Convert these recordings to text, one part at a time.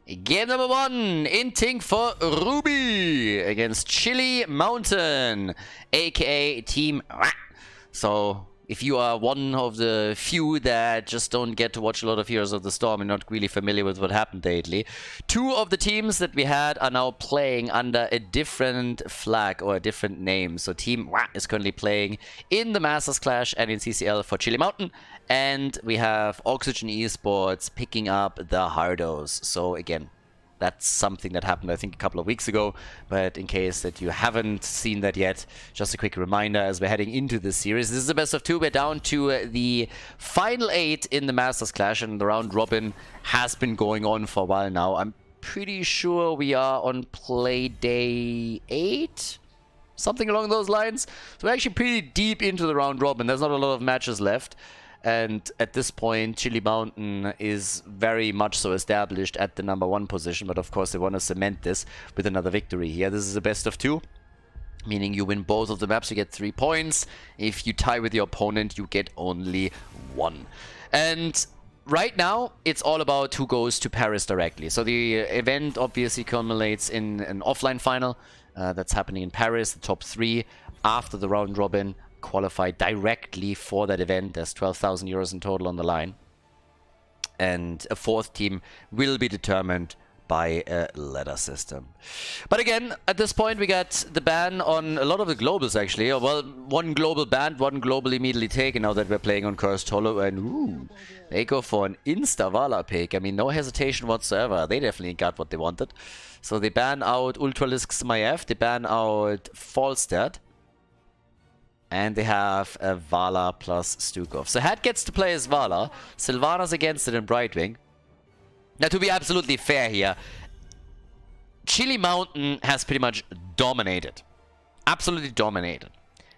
Game number 1, Inting for Ruby against Chili Mountain, aka Team Ra. So, if you are one of the few that just don't get to watch a lot of Heroes of the Storm and not really familiar with what happened lately, 2 of the teams that we had are now playing under a different flag or a different name. So Team Ra is currently playing in the Masters Clash and in CCL for Chili Mountain, and we have Oxygen Esports picking up the Hardos. So again, that's something that happened, I think, a couple of weeks ago. But in case that you haven't seen that yet, just a quick reminder as we're heading into this series. This is the best of 2. We're down to the final 8 in the Masters Clash, and the round robin has been going on for a while now. I'm pretty sure we are on play day 8, something along those lines. So we're actually pretty deep into the round robin. There's not a lot of matches left. And at this point, Chili Mountain is very much so established at the number 1 position. But of course, they want to cement this with another victory here. This is a best of 2, meaning you win both of the maps, you get 3 points. If you tie with your opponent, you get only 1. And right now, it's all about who goes to Paris directly. So the event obviously culminates in an offline final that's happening in Paris. The top 3 after the round robin qualify directly for that event. There's 12,000 euros in total on the line. And a 4th team will be determined by a ladder system. But again, at this point, we got the ban on a lot of the globals, actually. Well, 1 global banned, 1 global immediately taken now that we're playing on Cursed Hollow. And ooh, they go for an Insta-Vala pick. I mean, no hesitation whatsoever. They definitely got what they wanted. So they ban out Ultralisk Smaev, they ban out Falstad. And they have a Vala plus Stukov. So Hat gets to play as Vala. Sylvanas against it in Brightwing. Now, to be absolutely fair here, Chili Mountain has pretty much dominated. Absolutely dominated.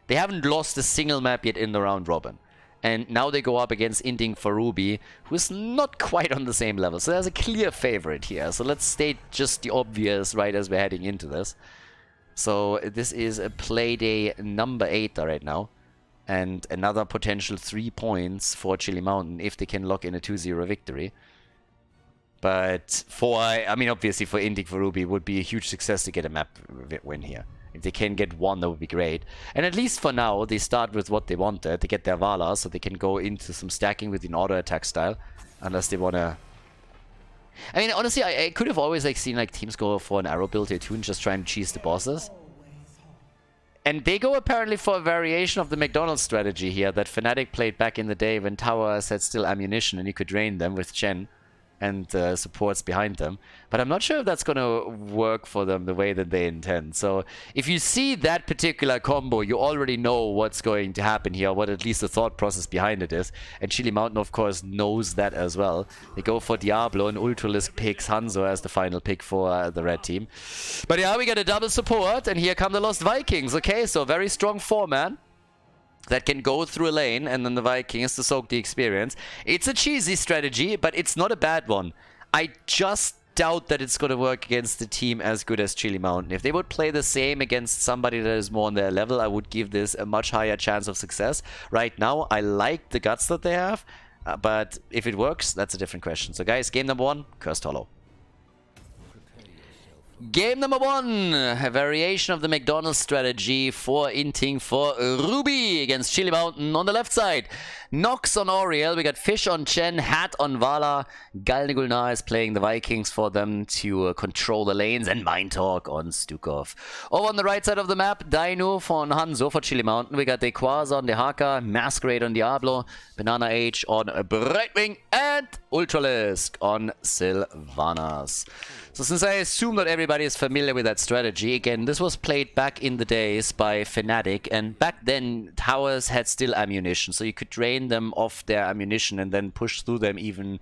They haven't lost a single map yet in the round robin. And now they go up against Inting for Ruby, who is not quite on the same level. So there's a clear favorite here. So let's state just the obvious right as we're heading into this. So this is a play day number 8 right now. And another potential 3 points for Chili Mountain if they can lock in a 2-0 victory. But for, I mean, obviously for Inting for Ruby, it would be a huge success to get a map win here. If they can get 1, that would be great. And at least for now, they start with what they wanted. They get their Vala, so they can go into some stacking with an auto attack style. Unless they want to... I mean, honestly, I could have always seen teams go for an arrow build here too and just try and cheese the bosses. And they go apparently for a variation of the McDonald's strategy here that Fnatic played back in the day when towers had still ammunition and you could drain them with Chen and supports behind them. But I'm not sure if that's going to work for them the way that they intend. So if you see that particular combo, you already know what's going to happen here, what at least the thought process behind it is. And Chili Mountain, of course, knows that as well. They go for Diablo, and Ultralisk picks Hanzo as the final pick for the red team. But yeah, we got a double support, and here come the Lost Vikings. Okay, so very strong 4-man. That can go through a lane, and then the Vikings to soak the experience. It's a cheesy strategy, but it's not a bad one. I just doubt that it's going to work against a team as good as Chili Mountain. If they would play the same against somebody that is more on their level, I would give this a much higher chance of success. Right now, I like the guts that they have, but if it works, that's a different question. So guys, game number 1, Cursed Hollow. Game number 1, a variation of the McDonald's strategy for Inting for Ruby against Chili Mountain on the left side. Nox on Oriel, we got Fish on Chen, Hat on Vala, Galnigulnar is playing the Vikings for them to control the lanes, and Mind Talk on Stukov. Over on the right side of the map, Dainu on Hanzo for Chili Mountain, we got Dequaz on Dehaka, Masquerade on Diablo, Banana H on Brightwing, and Ultralisk on Sylvanas. So since I assume that everybody is familiar with that strategy, again, this was played back in the days by Fnatic, and back then towers had still ammunition, so you could drain them off their ammunition and then push through them even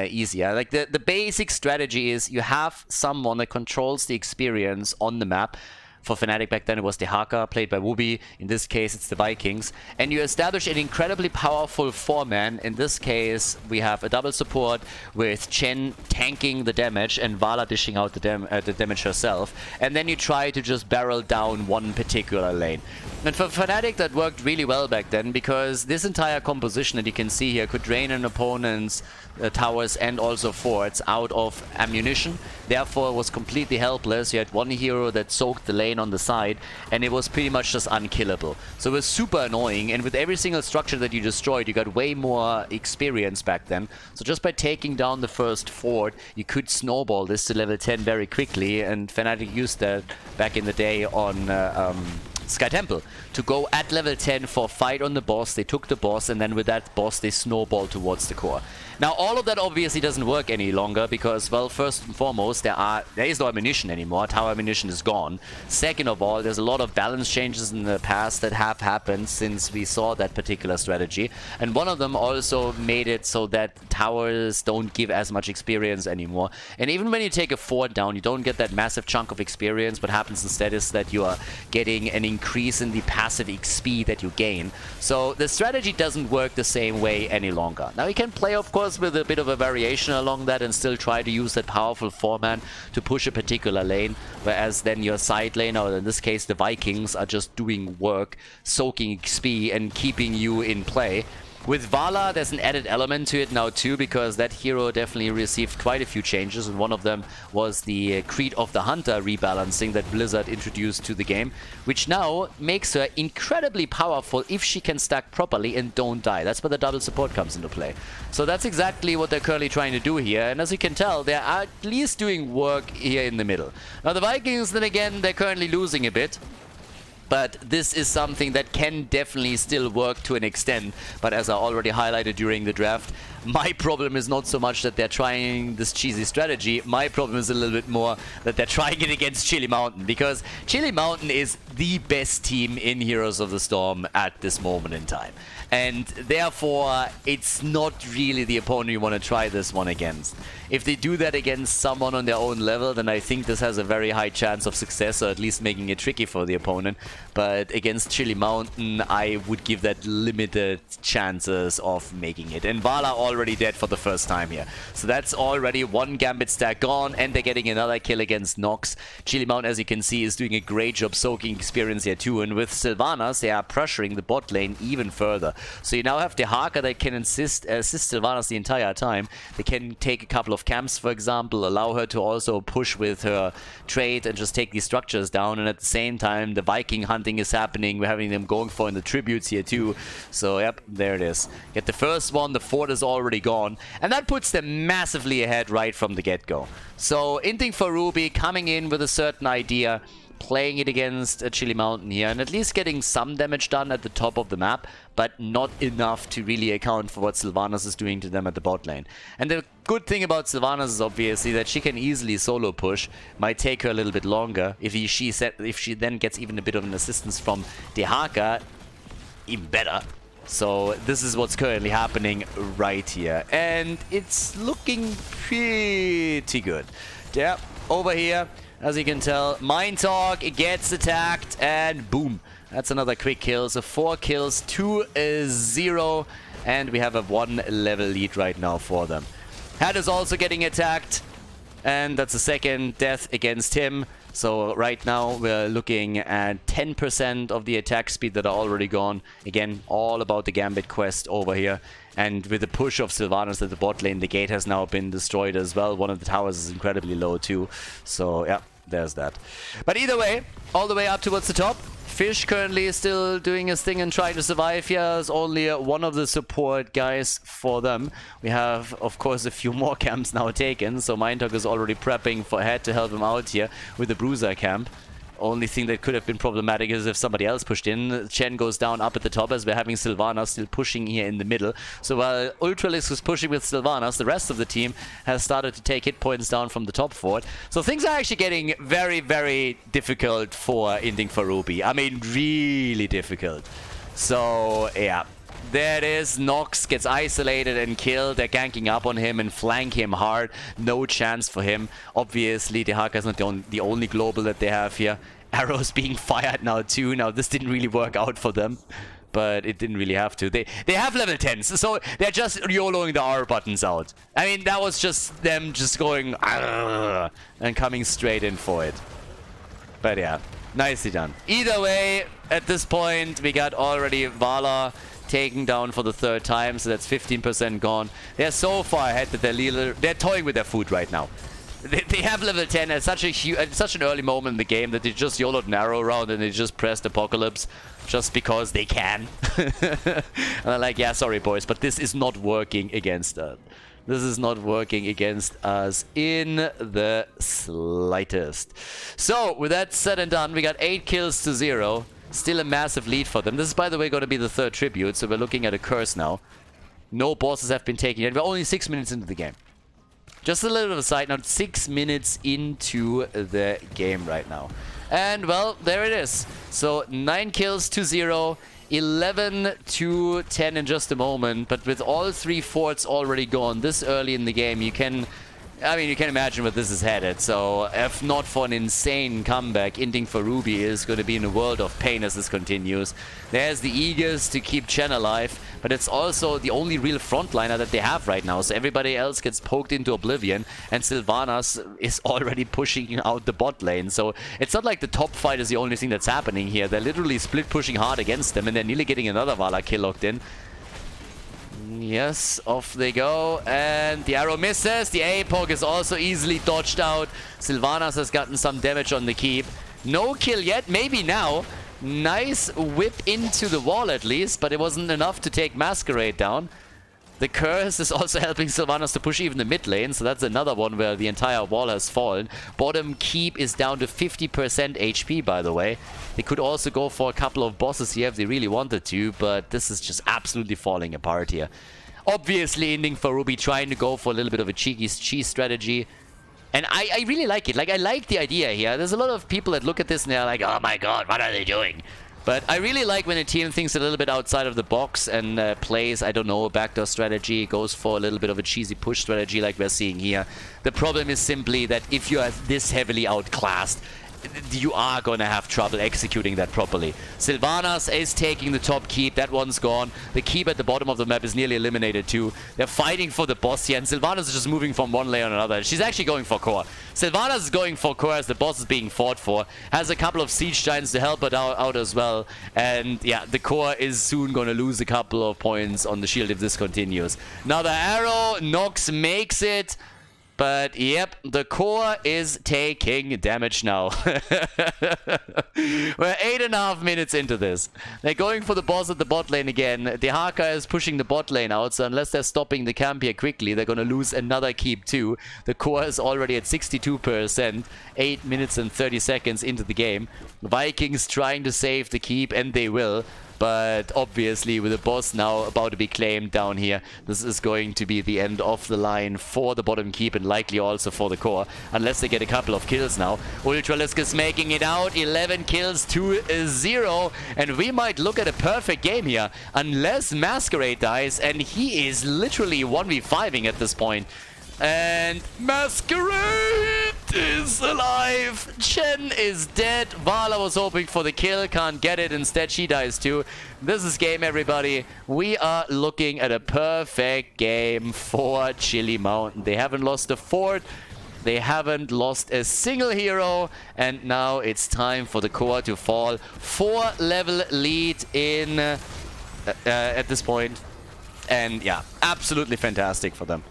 easier. Like the basic strategy is you have someone that controls the experience on the map. For Fnatic back then it was Dehaka, played by Wooby. In this case it's the Vikings. And you establish an incredibly powerful 4-man. In this case we have a double support with Chen tanking the damage and Vala dishing out the damage herself. And then you try to just barrel down one particular lane. And for Fnatic, that worked really well back then, because this entire composition that you can see here could drain an opponent's towers and also forts out of ammunition. Therefore, it was completely helpless. You had one hero that soaked the lane on the side, and it was pretty much just unkillable. So it was super annoying, and with every single structure that you destroyed, you got way more experience back then. So just by taking down the first fort, you could snowball this to level 10 very quickly, and Fnatic used that back in the day on Sky Temple to go at level 10 for a fight on the boss. They took the boss, and then with that boss they snowballed towards the core. Now all of that obviously doesn't work any longer because, well, first and foremost, there is no ammunition anymore. Tower ammunition is gone. Second of all, there's a lot of balance changes in the past that have happened since we saw that particular strategy, and one of them also made it so that towers don't give as much experience anymore. And even when you take a fort down, you don't get that massive chunk of experience. What happens instead is that you are getting an increase in the passive XP that you gain. So the strategy doesn't work the same way any longer. Now you can play, of course, with a bit of a variation along that and still try to use that powerful foreman to push a particular lane, whereas then your side lane, or in this case the Vikings, are just doing work, soaking XP and keeping you in play. With Vala, there's an added element to it now too, because that hero definitely received quite a few changes, and one of them was the Creed of the Hunter rebalancing that Blizzard introduced to the game, which now makes her incredibly powerful if she can stack properly and don't die. That's where the double support comes into play. So that's exactly what they're currently trying to do here, and as you can tell, they're at least doing work here in the middle. Now the Vikings, then again, they're currently losing a bit. But this is something that can definitely still work to an extent. But as I already highlighted during the draft, my problem is not so much that they're trying this cheesy strategy. My problem is a little bit more that they're trying it against Chili Mountain, because Chili Mountain is the best team in Heroes of the Storm at this moment in time. And therefore, it's not really the opponent you want to try this one against. If they do that against someone on their own level, then I think this has a very high chance of success, or at least making it tricky for the opponent. But against Chili Mountain, I would give that limited chances of making it. And Vala already dead for the first time here. So that's already one Gambit stack gone, and they're getting another kill against Nox. Chili Mountain, as you can see, is doing a great job soaking experience here too. And with Sylvanas, they are pressuring the bot lane even further. So you now have the Haka that can assist Sylvanas the entire time. They can take a couple of camps, for example, allow her to also push with her trade and just take these structures down. And at the same time, the Viking hunting is happening. We're having them going for in the tributes here too. So yep, there it is. Get the first one, the fort is already gone. And that puts them massively ahead right from the get-go. So Inting for Ruby coming in with a certain idea, playing it against Chili Mountain here, and at least getting some damage done at the top of the map, but not enough to really account for what Sylvanas is doing to them at the bot lane. And the good thing about Sylvanas is obviously that she can easily solo push. Might take her a little bit longer. If she then gets even a bit of an assistance from Dehaka, even better. So this is what's currently happening right here, and it's looking pretty good. Yeah, over here, as you can tell, Mind Talk gets attacked, and boom. That's another quick kill. So 4 kills to 0, and we have a 1 level lead right now for them. Had is also getting attacked, and that's the second death against him. So right now we're looking at 10% of the attack speed that are already gone. Again, all about the Gambit quest over here. And with the push of Sylvanas at the bot lane, the gate has now been destroyed as well. One of the towers is incredibly low too. So yeah, there's that. But either way, all the way up towards the top. Fish currently is still doing his thing and trying to survive here. There's only one of the support guys for them. We have, of course, a few more camps now taken. So Mindtalk is already prepping for ahead to help him out here with the Bruiser camp. Only thing that could have been problematic is if somebody else pushed in. Chen goes down up at the top as we're having Sylvanas still pushing here in the middle. So while Ultralisk is pushing with Sylvanas, the rest of the team has started to take hit points down from the top fort. So things are actually getting very, very difficult for Inting for Ruby. I mean, really difficult. So, yeah. There it is. Nox gets isolated and killed. They're ganking up on him and flank him hard. No chance for him. Obviously, Dehaka is not the only global that they have here. Arrows being fired now too. Now, this didn't really work out for them, but it didn't really have to. They have level 10s, so they're just YOLOing the R buttons out. I mean, that was just them just going and coming straight in for it. But yeah, nicely done. Either way, at this point, we got already Vala taken down for the 3rd time, so that's 15% gone. They're so far ahead that they're toying with their food right now. They have level 10 at such an early moment in the game that they just YOLO'd an arrow around and they just pressed Apocalypse just because they can. And they're like, yeah, sorry boys, but this is not working against us. This is not working against us in the slightest. So, with that said and done, we got 8 kills to 0. Still a massive lead for them. This is, by the way, going to be the 3rd tribute, so we're looking at a curse now. No bosses have been taken yet. We're only 6 minutes into the game. Just a little bit of a side note, 6 minutes into the game right now. And, well, there it is. So, 9 kills to 0. 11 to 10 in just a moment, but with all 3 forts already gone this early in the game, you can imagine where this is headed. So if not for an insane comeback, Inting for Ruby is going to be in a world of pain as this continues. There's the Aegis to keep Chen alive, but it's also the only real frontliner that they have right now. So everybody else gets poked into oblivion, and Sylvanas is already pushing out the bot lane. So it's not like the top fight is the only thing that's happening here. They're literally split pushing hard against them, and they're nearly getting another Vala kill locked in. Yes, off they go, and the arrow misses. The A-poke is also easily dodged out. Sylvanas has gotten some damage on the keep. No kill yet, maybe now. Nice whip into the wall at least, but it wasn't enough to take Masquerade down. The curse is also helping Sylvanas to push even the mid lane, so that's another one where the entire wall has fallen. Bottom keep is down to 50% HP, by the way. They could also go for a couple of bosses here if they really wanted to, but this is just absolutely falling apart here. Obviously, Inting for Ruby trying to go for a little bit of a cheeky cheese strategy. And I really like it. Like, I like the idea here. There's a lot of people that look at this and they're like, oh my god, what are they doing? But I really like when a team thinks a little bit outside of the box and plays, I don't know, a backdoor strategy, goes for a little bit of a cheesy push strategy like we're seeing here. The problem is simply that if you are this heavily outclassed, you are going to have trouble executing that properly. Sylvanas is taking the top keep. That one's gone. The keep at the bottom of the map is nearly eliminated too. They're fighting for the boss here, and Sylvanas is just moving from one layer to another. She's actually going for core. Sylvanas is going for core as the boss is being fought for. Has a couple of siege giants to help her out as well. And yeah, the core is soon going to lose a couple of points on the shield if this continues. Another arrow. Nox makes it. But, yep, the core is taking damage now. We're 8.5 minutes into this. They're going for the boss at the bot lane again. The Haka is pushing the bot lane out, so unless they're stopping the camp here quickly, they're going to lose another keep too. The core is already at 62%, 8 minutes and 30 seconds into the game. Vikings trying to save the keep, and they will. But obviously, with the boss now about to be claimed down here, this is going to be the end of the line for the bottom keep and likely also for the core, unless they get a couple of kills now. Ultralisk is making it out, 11 kills to 0, and we might look at a perfect game here, unless Masquerade dies, and he is literally 1v5ing at this point. And Masquerade is alive. Chen is dead. Vala was hoping for the kill. Can't get it. Instead, she dies too. This is game, everybody. We are looking at a perfect game for Chili Mountain. They haven't lost a fort. They haven't lost a single hero. And now it's time for the core to fall. 4-level lead in at this point. And yeah, absolutely fantastic for them.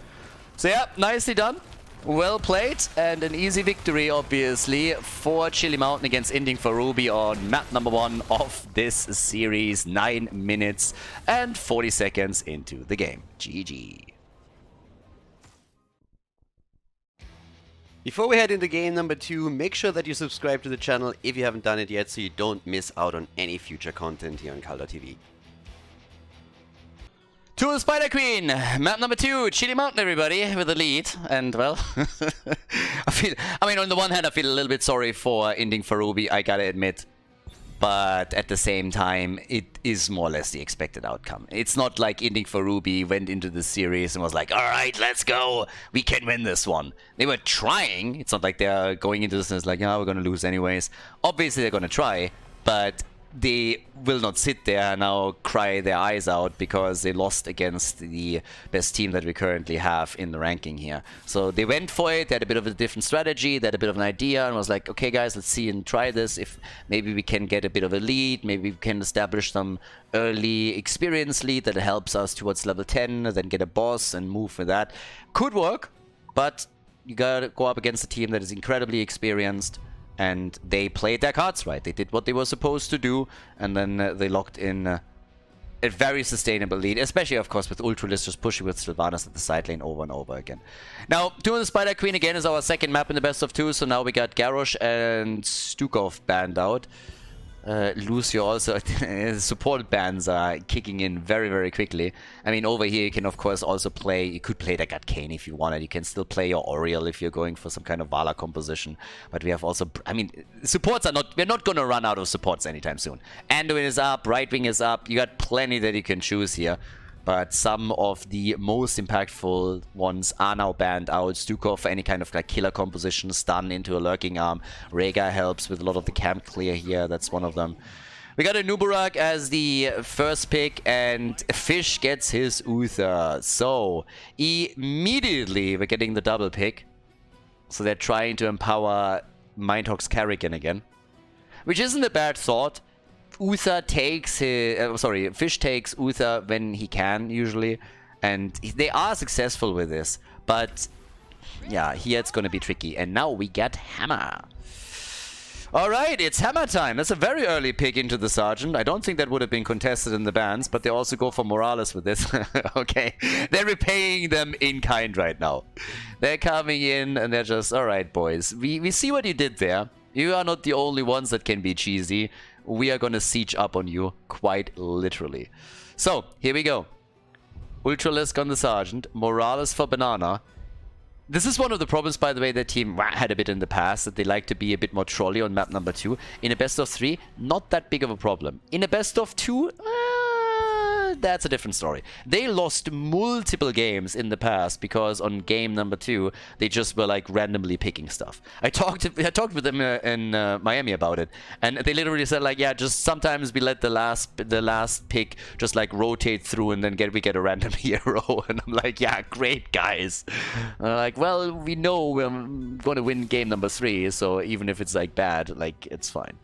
So yeah, nicely done. Well played. And an easy victory, obviously, for Chili Mountain against Inting for Ruby on map number 1 of this series. 9 minutes and 40 seconds into the game. GG. Before we head into game number 2, make sure that you subscribe to the channel if you haven't done it yet so you don't miss out on any future content here on Khaldor TV. To Spider Queen, map number 2, Chili Mountain, everybody, with the lead. And well, I mean, on the one hand, I feel a little bit sorry for Inting for Ruby, I gotta admit. But at the same time, it is more or less the expected outcome. It's not like Inting for Ruby went into the series and was like, alright, let's go, we can win this one. They were trying. It's not like they're going into this and it's like, yeah, we're gonna lose anyways. Obviously, they're gonna try, but they will not sit there and now cry their eyes out because they lost against the best team that we currently have in the ranking here. So they went for it, they had a bit of a different strategy, they had a bit of an idea, and was like, okay guys, let's see and try this. If maybe we can get a bit of a lead, maybe we can establish some early experience lead that helps us towards level 10, then get a boss and move with that. Could work, but you gotta go up against a team that is incredibly experienced. And they played their cards right. They did what they were supposed to do, and then they locked in a very sustainable lead, especially, of course, with Ultralis just pushing with Sylvanas at the side lane over and over again. Now, doing the Spider Queen again is our second map in the best of two, so now we got Garrosh and Stukov banned out. Lucio also, support bans are kicking in very, very quickly. I mean, over here you can of course also play, you could play the Kane if you wanted, you can still play your Oriel if you're going for some kind of Vala composition. But we have also, I mean, supports are not, we're not gonna run out of supports anytime soon. Anduin is up, Right Wing is up, you got plenty that you can choose here. But some of the most impactful ones are now banned out. Stukov for any kind of like killer composition, stun into a lurking arm. Rhaegar helps with a lot of the camp clear here, that's one of them. We got a Nubarak as the first pick, and Fish gets his Uther. So immediately we're getting the double pick. So they're trying to empower Mindhawk's Carrigan again, which isn't a bad thought. Uther takes his, Fish takes Uther when he can, usually. And they are successful with this. But, yeah, here it's going to be tricky. And now we get Hammer. Alright, it's Hammer time. That's a very early pick into the Sergeant. I don't think that would have been contested in the bans, but they also go for Morales with this. Okay, they're repaying them in kind right now. They're coming in and they're just, alright boys, we see what you did there. You are not the only ones that can be cheesy. We are gonna siege up on you, quite literally. So, here we go. Ultralisk on the Sergeant, Morales for Banana. This is one of the problems, by the way, that team had a bit in the past, that they like to be a bit more trolly on map number 2. In a best of 3, not that big of a problem. In a best of 2, that's a different story. They lost multiple games in the past because on game number 2 they just were like randomly picking stuff. I talked with them in Miami about it, and they literally said like, yeah, just sometimes we let the last pick just like rotate through, and then we get a random hero. And I'm like, yeah, great guys. Like, well, we know we're going to win game number 3, so even if it's like bad, like it's fine.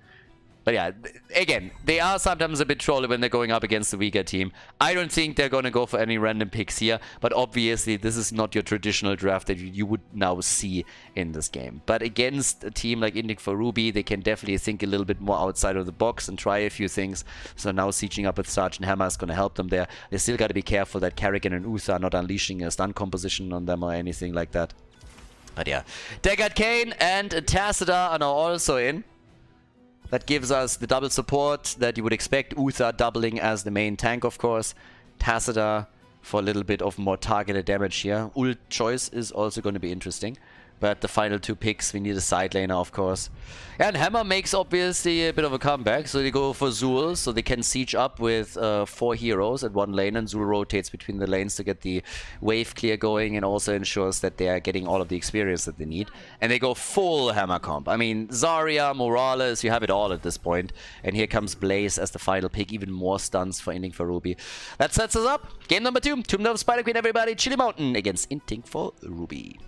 But yeah, again, they are sometimes a bit trolly when they're going up against the weaker team. I don't think they're going to go for any random picks here, but obviously this is not your traditional draft that you would now see in this game. But against a team like Inting for Ruby, they can definitely think a little bit more outside of the box and try a few things. So now sieging up with Sergeant Hammer is going to help them there. They still got to be careful that Carrigan and Uther are not unleashing a stun composition on them or anything like that. But yeah, Deckard Kane and Tacita are now also in. That gives us the double support that you would expect. Uther doubling as the main tank, of course. Tacita for a little bit of more targeted damage here. Ult choice is also going to be interesting. But the final 2 picks, we need a side laner, of course. And Hammer makes obviously a bit of a comeback. So they go for Zul, so they can siege up with 4 heroes at one lane. And Zul rotates between the lanes to get the wave clear going, and also ensures that they are getting all of the experience that they need. And they go full Hammer comp. I mean, Zarya, Morales, you have it all at this point. And here comes Blaze as the final pick. Even more stuns for Inting for Ruby. That sets us up. Game number 2. Tomb of Spider Queen, everybody. Chili Mountain against Inting for Ruby.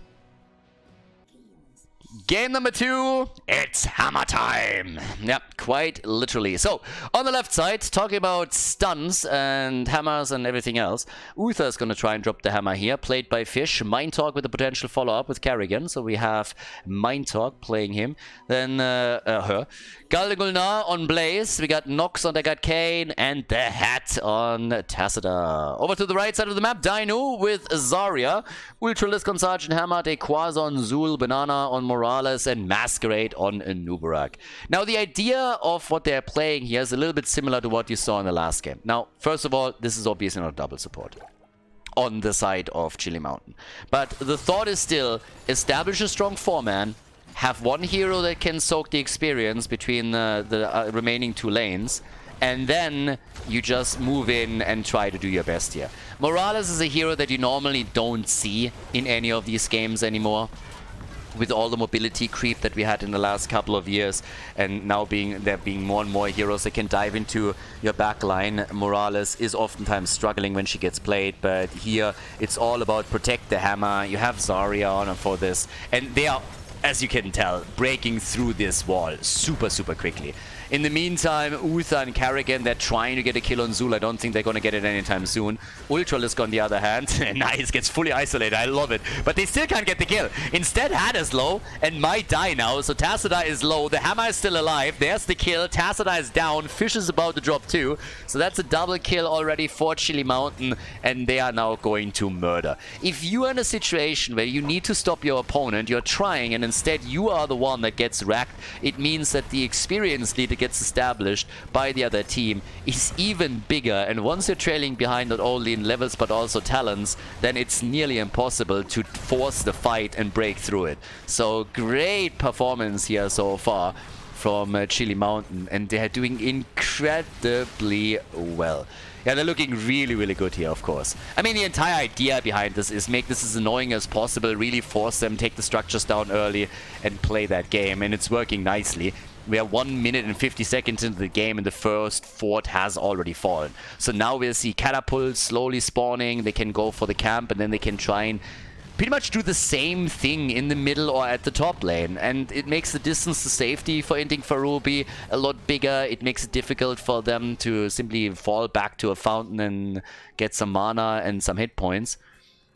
Game number 2, it's Hammer time! Yeah, quite literally. So, on the left side, talking about stuns and hammers and everything else, Uther is going to try and drop the hammer here, played by Fish. Mind Talk with a potential follow-up with Carrigan, so we have Mind Talk playing him. Then her. Gulnar on Blaze, we got Nox on Deckard Kane, and the Hat on Tacita. Over to the right side of the map, Dino with Zarya, Ultralisk on Sergeant Hammer, Dequaz on Zul, Banana on Morales, and Masquerade on Nubarak. Now, the idea of what they're playing here is a little bit similar to what you saw in the last game. Now, first of all, this is obviously not double support on the side of Chili Mountain. But the thought is still, establish a strong 4-man, have one hero that can soak the experience between the remaining 2 lanes, and then you just move in and try to do your best here. Morales is a hero that you normally don't see in any of these games anymore. with all the mobility creep that we had in the last couple of years, and now there being more and more heroes that can dive into your back line. Morales is oftentimes struggling when she gets played, but here it's all about protect the hammer. You have Zarya on for this, and they are, as you can tell, breaking through this wall super quickly. In the meantime, Uther and Karrigan, they're trying to get a kill on Zul. I don't think they're going to get it anytime soon. Ultralisk, on the other hand, nice, gets fully isolated. I love it. But they still can't get the kill. Instead, Had is low and might die now. So Tassadar is low. The hammer is still alive. There's the kill. Tassadar is down. Fish is about to drop too. So that's a double kill already for Chili Mountain. And they are now going to murder. If you are in a situation where you need to stop your opponent, you're trying, and instead you are the one that gets racked, it means that the experience leader gets established by the other team is even bigger, and once you're trailing behind not only in levels but also talents, then it's nearly impossible to force the fight and break through it. So great performance here so far from Chili Mountain, and they're doing incredibly well. Yeah, they're looking really good here, of course. I mean, the entire idea behind this is make this as annoying as possible, really force them, take the structures down early, and play that game, and it's working nicely. We are 1 minute and 50 seconds into the game, and the first fort has already fallen. So now we'll see catapults slowly spawning. They can go for the camp, and then they can try and pretty much do the same thing in the middle or at the top lane. And it makes the distance to safety for Inting for Ruby a lot bigger. It makes it difficult for them to simply fall back to a fountain and get some mana and some hit points.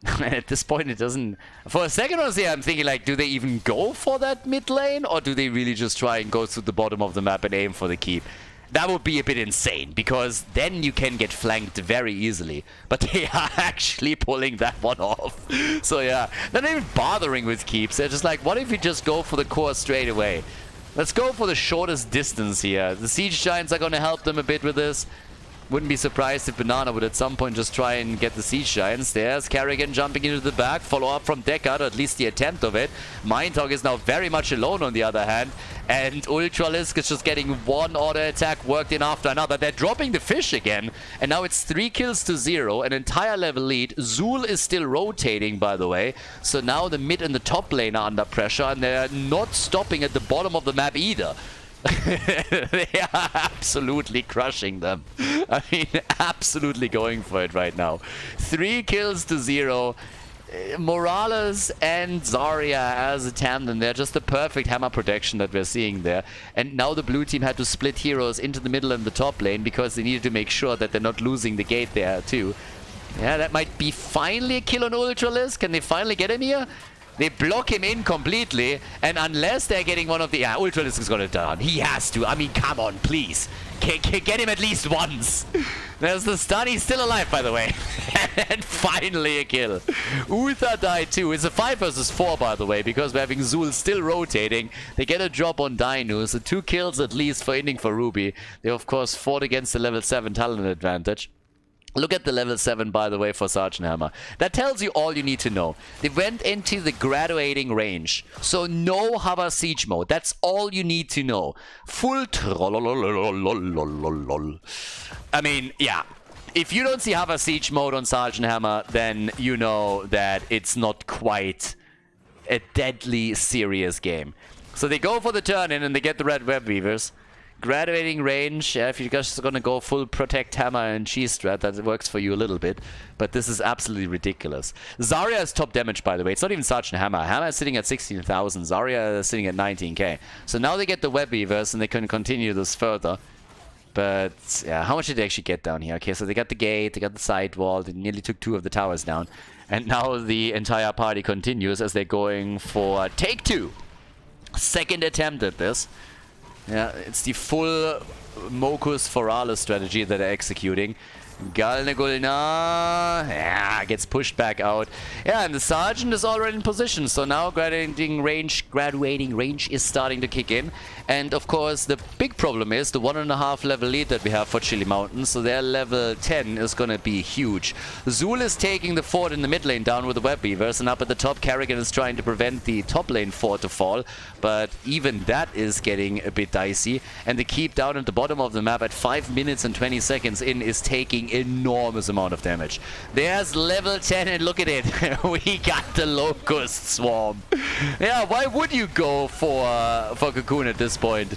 And at this point, it doesn't... For a second I was here, I'm thinking, like, do they even go for that mid lane? Or do they really just try and go to the bottom of the map and aim for the keep? That would be a bit insane, because then you can get flanked very easily. But they are actually pulling that one off. So yeah, they're not even bothering with keeps. They're just like, what if we just go for the core straight away? Let's go for the shortest distance here. The Siege Giants are going to help them a bit with this. Wouldn't be surprised if Banana would at some point just try and get the Siege Giants. There's Karrigan jumping into the back. Follow up from Deckard, or at least the attempt of it. Mindhog is now very much alone on the other hand. And Ultralisk is just getting one auto attack worked in after another. They're dropping the fish again. And now it's 3 kills to 0. An entire level lead. Zul is still rotating, by the way. So now the mid and the top lane are under pressure. And they're not stopping at the bottom of the map either. They are absolutely crushing them. I mean, absolutely going for it right now. 3 kills to 0. Morales and Zarya as a tandem. They're just the perfect hammer protection that we're seeing there. And now the blue team had to split heroes into the middle and the top lane because they needed to make sure that they're not losing the gate there too. Yeah, that might be finally a kill on Ultralisk. Can they finally get him here? They block him in completely, and unless they're getting one of the... Yeah, Ultralisk is gonna down. He has to. I mean, come on, please. Get him at least once. There's the stun. He's still alive, by the way. And finally a kill. Uther died too. It's a 5 versus 4, by the way, because we're having Zul still rotating. They get a drop on Dinu, so 2 kills at least for Inting for Ruby. They, of course, fought against the level 7 talent advantage. Look at the level 7, by the way, for Sergeant Hammer. That tells you all you need to know. They went into the graduating range. So no hover siege mode. That's all you need to know. Full trollolololololol. I mean, yeah. If you don't see hover siege mode on Sergeant Hammer, then you know that it's not quite a deadly serious game. So they go for the turn-in and they get the red web weavers. Graduating range, yeah, if you're just gonna go full protect hammer and cheese strat, that works for you a little bit. But this is absolutely ridiculous. Zarya is top damage, by the way. It's not even Sergeant Hammer. Hammer is sitting at 16,000. Zarya is sitting at 19k. So now they get the web weavers and they can continue this further. But yeah, how much did they actually get down here? Okay, so they got the gate, they got the side wall, they nearly took 2 of the towers down. And now the entire party continues as they're going for take 2. Second attempt at this. Yeah, it's the full Mokus Forales strategy that they're executing. Galnagulna, yeah, gets pushed back out. Yeah, and the Sergeant is already in position, so now graduating range is starting to kick in. And of course, the big problem is the 1.5 level lead that we have for Chili Mountain, so their level 10 is gonna be huge. Zul is taking the fort in the mid lane down with the web weavers, and up at the top, Karrigan is trying to prevent the top lane fort to fall, but even that is getting a bit dicey. And the keep down at the bottom of the map at 5 minutes and 20 seconds in is taking enormous amount of damage. There's level 10 and look at it. We got the Locust Swarm. Yeah, why would you go for Cocoon at this point?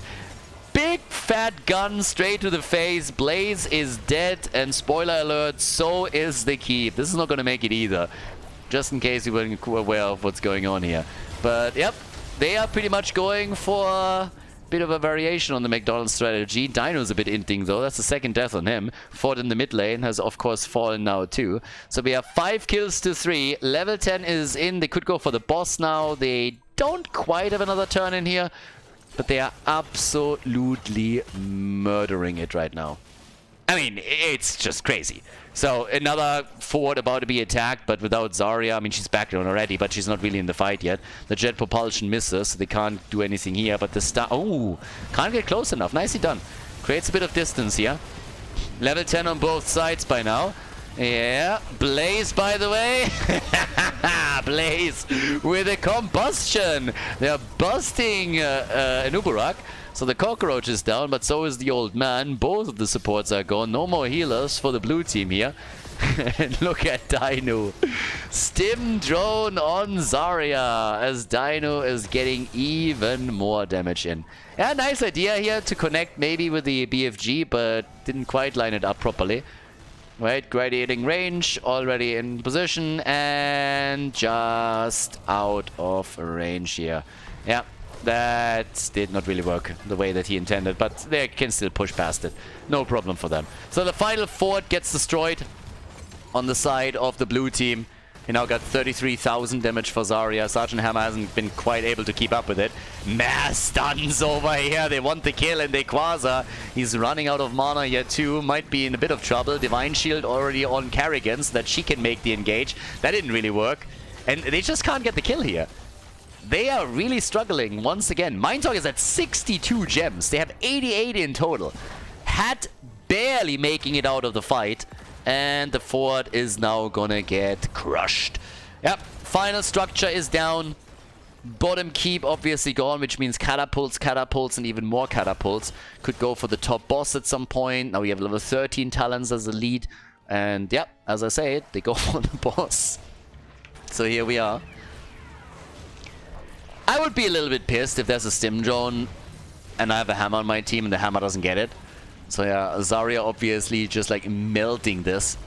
Big fat gun straight to the face. Blaze is dead, and spoiler alert, so is the keep. This is not going to make it either. Just in case you weren't aware of what's going on here. But yep, they are pretty much going for a bit of a variation on the McDonald's strategy. Dino's a bit inting though. That's the second death on him. Ford in the mid lane has of course fallen now too. So we have 5 kills to 3. Level 10 is in. They could go for the boss now. They don't quite have another turn in here. But they are absolutely murdering it right now. I mean, it's just crazy. So another Ford about to be attacked, but without Zarya. I mean, she's back on already, but she's not really in the fight yet. The jet propulsion misses, so they can't do anything here. But the star... Oh, can't get close enough. Nicely done. Creates a bit of distance here. Level 10 on both sides by now. Yeah, Blaze, by the way. Blaze with a combustion. They're busting an Uburak. So the cockroach is down, but so is the old man. Both of the supports are gone. No more healers for the blue team here. And look at Dino. Stim drone on Zarya as Dino is getting even more damage in. Yeah, nice idea here to connect maybe with the BFG, but didn't quite line it up properly. Right, gradiating range, already in position, and just out of range here. Yeah, that did not really work the way that he intended, but they can still push past it. No problem for them. So the final fort gets destroyed on the side of the blue team. He now got 33,000 damage for Zarya. Sergeant Hammer hasn't been quite able to keep up with it. Mass stuns over here. They want the kill and they Quasar. He's running out of mana here too. Might be in a bit of trouble. Divine Shield already on Kerrigan so that she can make the engage. That didn't really work. And they just can't get the kill here. They are really struggling once again. Mindtalk is at 62 gems. They have 88 in total. Hat barely making it out of the fight. And the fort is now gonna get crushed. Yep, final structure is down. Bottom keep obviously gone, which means catapults, and even more catapults. Could go for the top boss at some point. Now we have level 13 talents as a lead. And yep, as I said, they go for the boss. So here we are. I would be a little bit pissed if there's a stim drone and I have a hammer on my team and the hammer doesn't get it. So yeah, Zarya obviously just like melting this.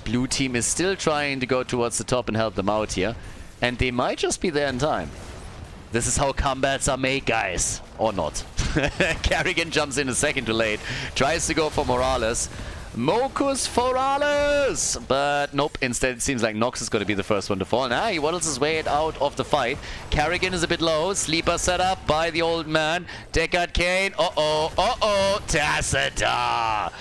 Blue team is still trying to go towards the top and help them out here. And they might just be there in time. This is how combats are made, guys. Or not. Kerrigan jumps in a second too late. Tries to go for Morales. Mocus Forales! But nope, instead it seems like Nox is going to be the first one to fall. Now he waddles his way out of the fight. Kerrigan is a bit low. Sleeper set up by the old man. Deckard Kane. Uh-oh. Tacita!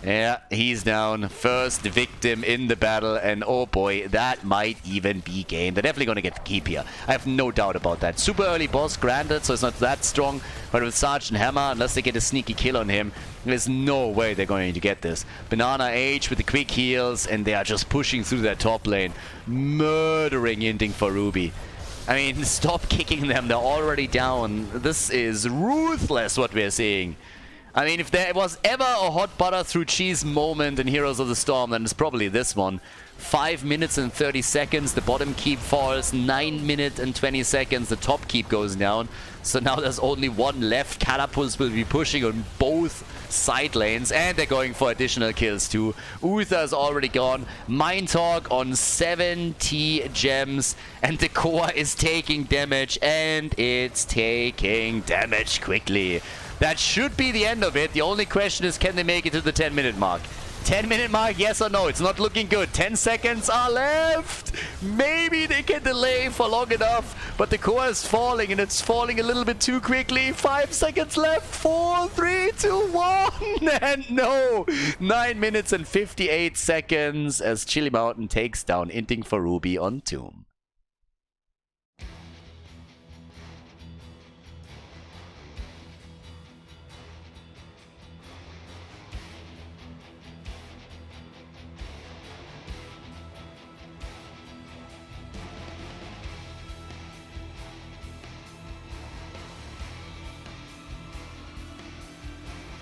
Yeah, he's down. First victim in the battle. And oh boy, that might even be game. They're definitely going to get the keep here. I have no doubt about that. Super early boss, granted, so it's not that strong. But with Sergeant Hammer, unless they get a sneaky kill on him, there's no way they're going to get this. Banana H with the quick heals, and they are just pushing through that top lane. Murdering Inting for Ruby. I mean, stop kicking them. They're already down. This is ruthless what we're seeing. I mean, if there was ever a hot butter through cheese moment in Heroes of the Storm, then it's probably this one. 5 minutes and 30 seconds, the bottom keep falls. 9 minutes and 20 seconds, the top keep goes down. So now there's only one left. Catapults will be pushing on both side lanes, and they're going for additional kills too. Uther is already gone. Mindtalk on 70 gems, and the core is taking damage, and it's taking damage quickly. That should be the end of it. The only question is, can they make it to the 10-minute mark? 10-minute mark, yes or no? It's not looking good. 10 seconds are left. Maybe they can delay for long enough, but the core is falling, and it's falling a little bit too quickly. 5 seconds left. 4, 3, 2, 1. And no. 9 minutes and 58 seconds as Chili Mountain takes down Inting for Ruby on Tomb.